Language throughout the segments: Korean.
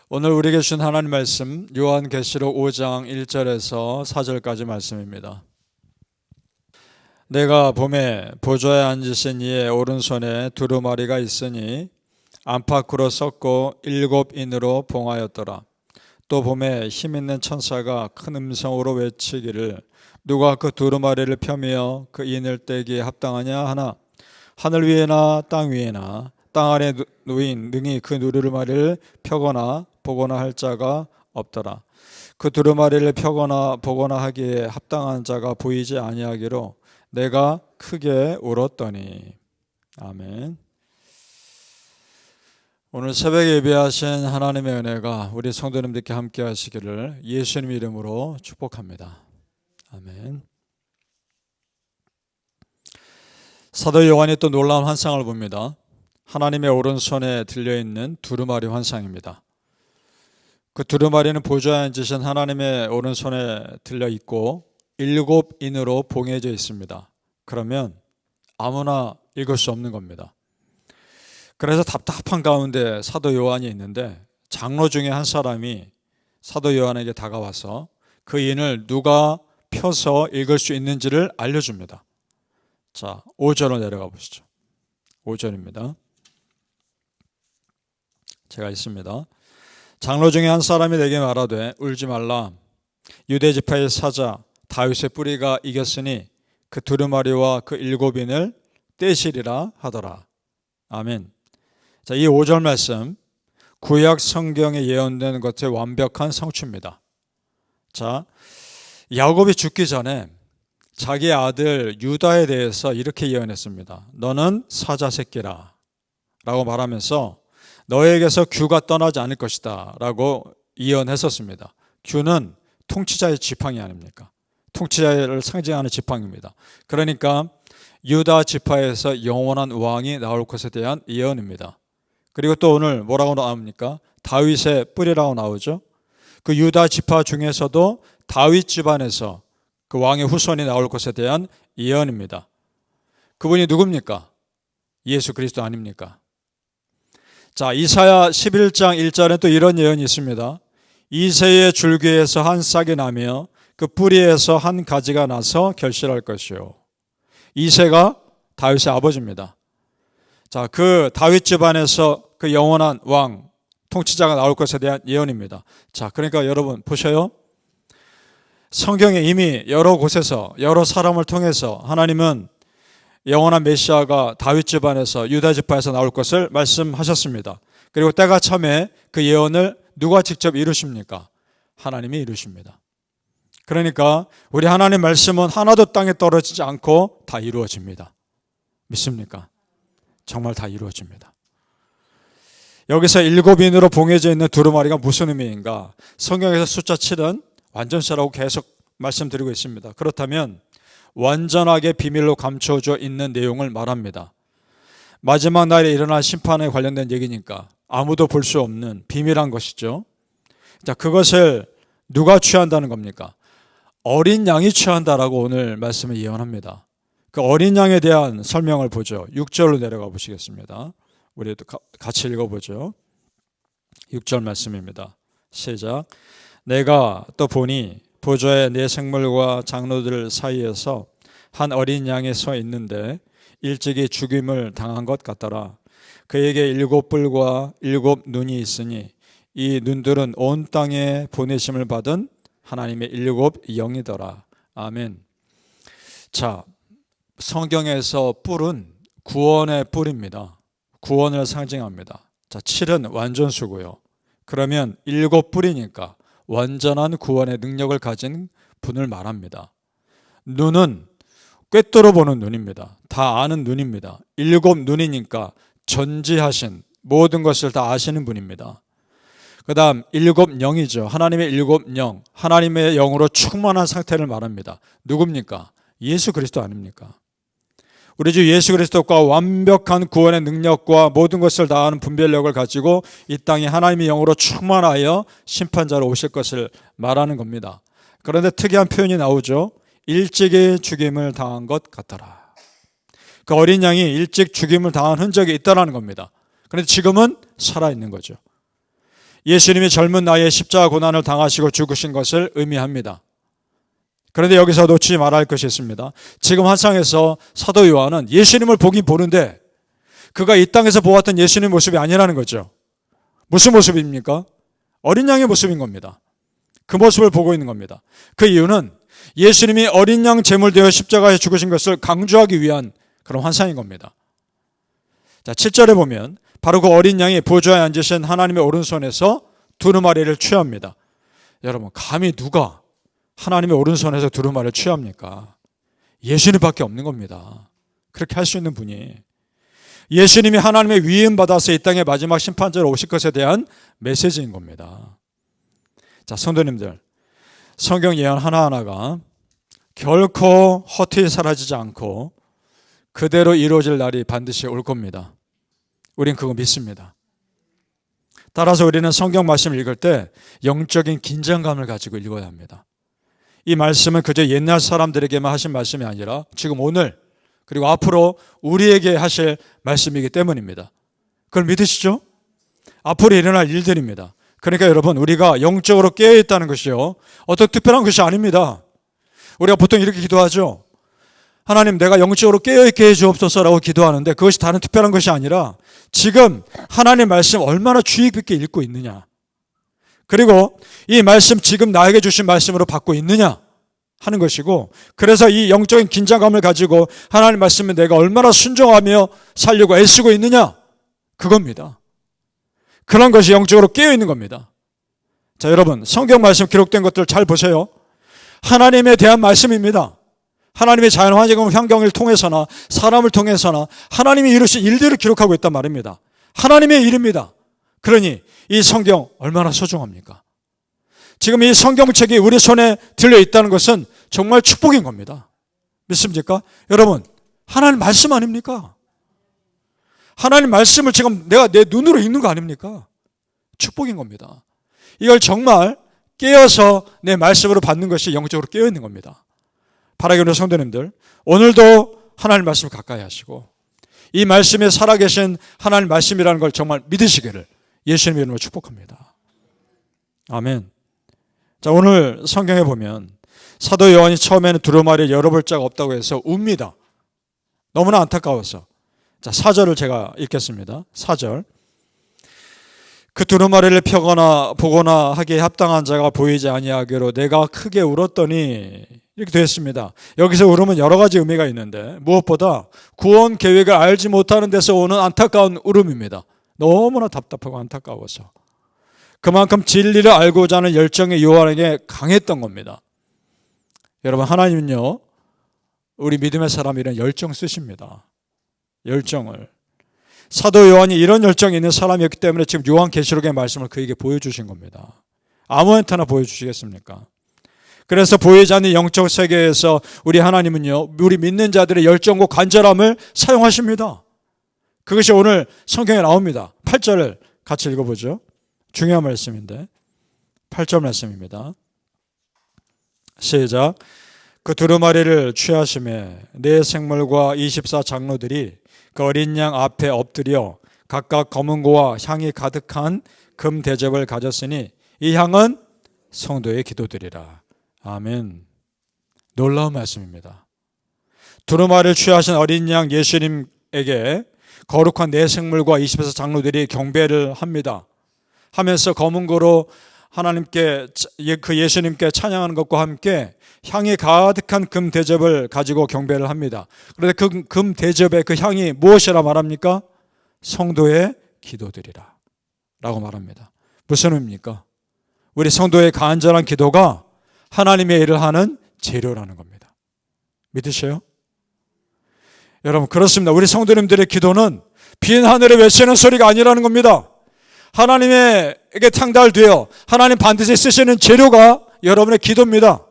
오늘 우리에게 주신 하나님 말씀 요한계시록 5장 1절에서 4절까지 말씀입니다. 내가 봄에 보좌에 앉으신 이의 오른손에 두루마리가 있으니 안팎으로 썩고 7인으로 봉하였더라. 또 봄에 힘있는 천사가 큰 음성으로 외치기를 누가 그 두루마리를 펴며 그 인을 떼기에 합당하냐 하나 하늘 위에나 땅 위에나 땅 아래 누인 능히 그 두루마리를 펴거나 보거나 할 자가 없더라. 그 두루마리를 펴거나 보거나 하기에 합당한 자가 보이지 아니하기로 내가 크게 울었더니. 아멘. 오늘 새벽에 예배하신 하나님의 은혜가 우리 성도님들께 함께 하시기를 예수님 이름으로 축복합니다. 아멘. 사도 요한이 또 놀라운 환상을 봅니다. 하나님의 오른손에 들려있는 두루마리 환상입니다. 그 두루마리는 보좌에 앉으신 하나님의 오른손에 들려있고 7인으로 봉해져 있습니다. 그러면 아무나 읽을 수 없는 겁니다. 그래서 답답한 가운데 사도 요한이 있는데 장로 중에 한 사람이 사도 요한에게 다가와서 그 인을 누가 펴서 읽을 수 있는지를 알려줍니다. 자, 5절로 내려가 보시죠. 5절입니다. 제가 읽습니다. 장로 중에 한 사람이 내게 말하되 울지 말라. 유대 지파의 사자 다윗의 뿌리가 이겼으니 그 두루마리와 그 7인을 떼시리라 하더라. 아멘. 자, 이 5절 말씀 구약 성경에 예언된 것의 완벽한 성취입니다. 자, 야곱이 죽기 전에 자기 아들 유다에 대해서 이렇게 예언했습니다. 너는 사자 새끼라 라고 말하면서 너에게서 규가 떠나지 않을 것이다 라고 예언했었습니다. 규는 통치자의 지팡이 아닙니까? 통치자를 상징하는 지팡이입니다. 그러니까 유다 지파에서 영원한 왕이 나올 것에 대한 예언입니다. 그리고 또 오늘 뭐라고 나옵니까? 다윗의 뿌리라고 나오죠. 그 유다 지파 중에서도 다윗 집안에서 그 왕의 후손이 나올 것에 대한 예언입니다. 그분이 누굽니까? 예수 그리스도 아닙니까? 자, 이사야 11장 1절에 또 이런 예언이 있습니다. 이새의 줄기에서 한 싹이 나며 그 뿌리에서 한 가지가 나서 결실할 것이요. 이새가 다윗의 아버지입니다. 자, 그 다윗 집안에서 그 영원한 왕, 통치자가 나올 것에 대한 예언입니다. 자, 그러니까 여러분 보셔요. 성경에 이미 여러 곳에서 여러 사람을 통해서 하나님은 영원한 메시아가 다윗 집안에서 유다 지파에서 나올 것을 말씀하셨습니다. 그리고 때가 참에 그 예언을 누가 직접 이루십니까? 하나님이 이루십니다. 그러니까 우리 하나님 말씀은 하나도 땅에 떨어지지 않고 다 이루어집니다. 믿습니까? 정말 다 이루어집니다. 여기서 7인으로 봉해져 있는 두루마리가 무슨 의미인가? 성경에서 숫자 7은 완전체라고 계속 말씀드리고 있습니다. 그렇다면 완전하게 비밀로 감춰져 있는 내용을 말합니다. 마지막 날에 일어날 심판에 관련된 얘기니까 아무도 볼 수 없는 비밀한 것이죠. 자, 그것을 누가 취한다는 겁니까? 어린 양이 취한다라고 오늘 말씀을 예언합니다. 그 어린 양에 대한 설명을 보죠. 6절로 내려가 보시겠습니다. 우리도 같이 읽어보죠. 6절 말씀입니다. 시작. 내가 또 보니 보좌에 네 생물과 장로들 사이에서 한 어린 양이 서 있는데 일찍이 죽임을 당한 것 같더라. 그에게 7뿔과 7눈이 있으니 이 눈들은 온 땅에 보내심을 받은 하나님의 7영이더라. 아멘. 자, 성경에서 뿔은 구원의 뿔입니다. 구원을 상징합니다. 자, 7은 완전수고요. 그러면 7뿔이니까 완전한 구원의 능력을 가진 분을 말합니다. 눈은 꿰뚫어 보는 눈입니다. 다 아는 눈입니다. 7눈이니까 전지하신 모든 것을 다 아시는 분입니다. 그 다음 7영이죠. 하나님의 7영, 하나님의 영으로 충만한 상태를 말합니다. 누굽니까? 예수 그리스도 아닙니까? 우리 주 예수 그리스도과 완벽한 구원의 능력과 모든 것을 다 아는 분별력을 가지고 이 땅에 하나님의 영으로 충만하여 심판자로 오실 것을 말하는 겁니다. 그런데 특이한 표현이 나오죠. 일찍이 죽임을 당한 것 같더라. 그 어린 양이 일찍 죽임을 당한 흔적이 있다는 겁니다. 그런데 지금은 살아있는 거죠. 예수님이 젊은 나이에 십자가 고난을 당하시고 죽으신 것을 의미합니다. 그런데 여기서 놓치지 말아야 할 것이 있습니다. 지금 환상에서 사도 요한은 예수님을 보긴 보는데 그가 이 땅에서 보았던 예수님 모습이 아니라는 거죠. 무슨 모습입니까? 어린 양의 모습인 겁니다. 그 모습을 보고 있는 겁니다. 그 이유는 예수님이 어린 양 제물되어 십자가에 죽으신 것을 강조하기 위한 그런 환상인 겁니다. 자, 7절에 보면 바로 그 어린 양이 보좌에 앉으신 하나님의 오른손에서 두루마리를 취합니다. 여러분, 감히 누가 하나님의 오른손에서 두루마리를 취합니까? 예수님밖에 없는 겁니다. 그렇게 할 수 있는 분이. 예수님이 하나님의 위임 받아서 이 땅의 마지막 심판자로 오실 것에 대한 메시지인 겁니다. 자, 성도님들, 성경 예언 하나하나가 결코 헛되이 사라지지 않고 그대로 이루어질 날이 반드시 올 겁니다. 우린 그거 믿습니다. 따라서 우리는 성경 말씀을 읽을 때 영적인 긴장감을 가지고 읽어야 합니다. 이 말씀은 그저 옛날 사람들에게만 하신 말씀이 아니라 지금 오늘 그리고 앞으로 우리에게 하실 말씀이기 때문입니다. 그걸 믿으시죠? 앞으로 일어날 일들입니다. 그러니까 여러분, 우리가 영적으로 깨어있다는 것이요, 어떤 특별한 것이 아닙니다. 우리가 보통 이렇게 기도하죠. 하나님, 내가 영적으로 깨어있게 해주옵소서라고 기도하는데 그것이 다른 특별한 것이 아니라 지금 하나님의 말씀 얼마나 주의 깊게 읽고 있느냐, 그리고 이 말씀 지금 나에게 주신 말씀으로 받고 있느냐 하는 것이고, 그래서 이 영적인 긴장감을 가지고 하나님 말씀에 내가 얼마나 순종하며 살려고 애쓰고 있느냐, 그겁니다. 그런 것이 영적으로 깨어있는 겁니다. 자, 여러분, 성경 말씀 기록된 것들 잘 보세요. 하나님에 대한 말씀입니다. 하나님의 자연 환경을 통해서나 사람을 통해서나 하나님이 이루신 일들을 기록하고 있단 말입니다. 하나님의 일입니다. 그러니 이 성경 얼마나 소중합니까? 지금 이 성경책이 우리 손에 들려있다는 것은 정말 축복인 겁니다. 믿습니까? 여러분, 하나님 말씀 아닙니까? 하나님 말씀을 지금 내가 내 눈으로 읽는 거 아닙니까? 축복인 겁니다. 이걸 정말 깨어서 내 말씀으로 받는 것이 영적으로 깨어있는 겁니다. 바라기는 성도님들, 오늘도 하나님 말씀을 가까이 하시고 이 말씀에 살아계신 하나님 말씀이라는 걸 정말 믿으시기를 예수님의 이름으로 축복합니다. 아멘. 자, 오늘 성경에 보면 사도 요한이 처음에는 두루마리를 열어볼 자가 없다고 해서 웁니다. 너무나 안타까워서. 자, 4절을 제가 읽겠습니다. 4절. 그 두루마리를 펴거나 보거나 하기에 합당한 자가 보이지 아니하기로 내가 크게 울었더니, 이렇게 되어 있습니다. 여기서 울음은 여러 가지 의미가 있는데 무엇보다 구원 계획을 알지 못하는 데서 오는 안타까운 울음입니다. 너무나 답답하고 안타까워서. 그만큼 진리를 알고자 하는 열정이 요한에게 강했던 겁니다. 여러분, 하나님은요, 우리 믿음의 사람이란 열정 쓰십니다. 열정을. 사도 요한이 이런 열정이 있는 사람이었기 때문에 지금 요한계시록의 말씀을 그에게 보여주신 겁니다. 아무한테나 보여주시겠습니까? 그래서 보이지 않는 영적 세계에서 우리 하나님은요, 우리 믿는 자들의 열정과 간절함을 사용하십니다. 그것이 오늘 성경에 나옵니다. 8절을 같이 읽어보죠. 중요한 말씀인데 8절 말씀입니다. 시작. 그 두루마리를 취하심에 네 생물과 24 장로들이 그 어린 양 앞에 엎드려 각각 검은고와 향이 가득한 금 대접을 가졌으니 이 향은 성도의 기도들이라. 아멘. 놀라운 말씀입니다. 두루마리를 취하신 어린 양 예수님에게 거룩한 네 생물과 24 장로들이 경배를 합니다. 하면서 검은고로 하나님께, 그 예수님께 찬양하는 것과 함께 향이 가득한 금 대접을 가지고 경배를 합니다. 그런데 그 금 대접의 그 향이 무엇이라 말합니까? 성도의 기도들이라 라고 말합니다. 무슨 의미입니까? 우리 성도의 간절한 기도가 하나님의 일을 하는 재료라는 겁니다. 믿으셔요? 여러분, 그렇습니다. 우리 성도님들의 기도는 빈 하늘에 외치는 소리가 아니라는 겁니다. 하나님에게 탕달되어 하나님 반드시 쓰시는 재료가 여러분의 기도입니다.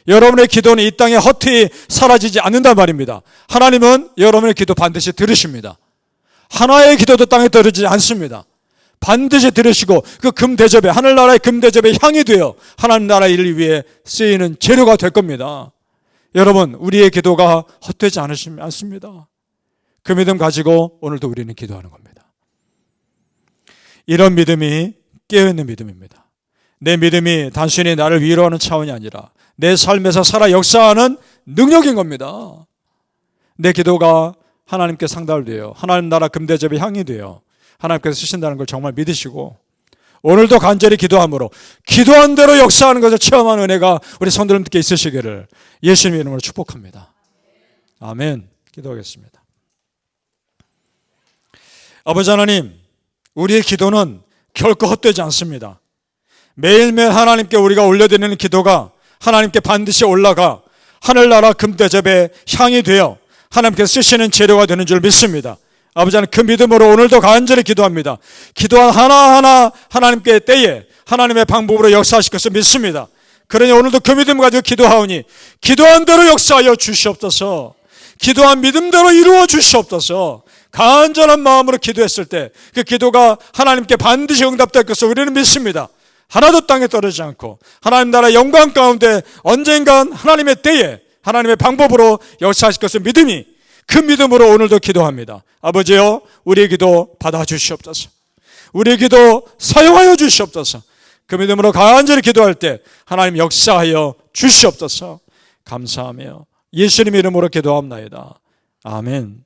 여러분의 기도는 이 땅에 헛되이 사라지지 않는단 말입니다. 하나님은 여러분의 기도 반드시 들으십니다. 하나의 기도도 땅에 떨어지지 않습니다. 반드시 들으시고 그 금대접에, 하늘나라의 금대접에 향이 되어 하나님 나라의 일을 위해 쓰이는 재료가 될 겁니다. 여러분, 우리의 기도가 헛되지 않습니다. 그 믿음 가지고 오늘도 우리는 기도하는 겁니다. 이런 믿음이 깨어있는 믿음입니다. 내 믿음이 단순히 나를 위로하는 차원이 아니라 내 삶에서 살아 역사하는 능력인 겁니다. 내 기도가 하나님께 상달돼요. 하나님 나라 금대접의 향이 돼요. 하나님께서 쓰신다는 걸 정말 믿으시고 오늘도 간절히 기도함으로 기도한 대로 역사하는 것을 체험하는 은혜가 우리 성도님들께 있으시기를 예수님의 이름으로 축복합니다. 아멘. 기도하겠습니다. 아버지 하나님, 우리의 기도는 결코 헛되지 않습니다. 매일매일 하나님께 우리가 올려드리는 기도가 하나님께 반드시 올라가 하늘나라 금대접의 향이 되어 하나님께서 쓰시는 재료가 되는 줄 믿습니다. 아버지 하나님, 그 믿음으로 오늘도 간절히 기도합니다. 기도한 하나하나 하나님께 때에 하나님의 방법으로 역사하실 것을 믿습니다. 그러니 오늘도 그 믿음 가지고 기도하오니 기도한 대로 역사하여 주시옵소서. 기도한 믿음대로 이루어 주시옵소서. 간절한 마음으로 기도했을 때 그 기도가 하나님께 반드시 응답될 것을 우리는 믿습니다. 하나도 땅에 떨어지지 않고 하나님 나라의 영광 가운데 언젠간 하나님의 때에 하나님의 방법으로 역사하실 것을 믿으니 그 믿음으로 오늘도 기도합니다. 아버지여, 우리의 기도 받아주시옵소서. 우리의 기도 사용하여 주시옵소서. 그 믿음으로 간절히 기도할 때 하나님 역사하여 주시옵소서. 감사하며 예수님 이름으로 기도합나이다. 아멘.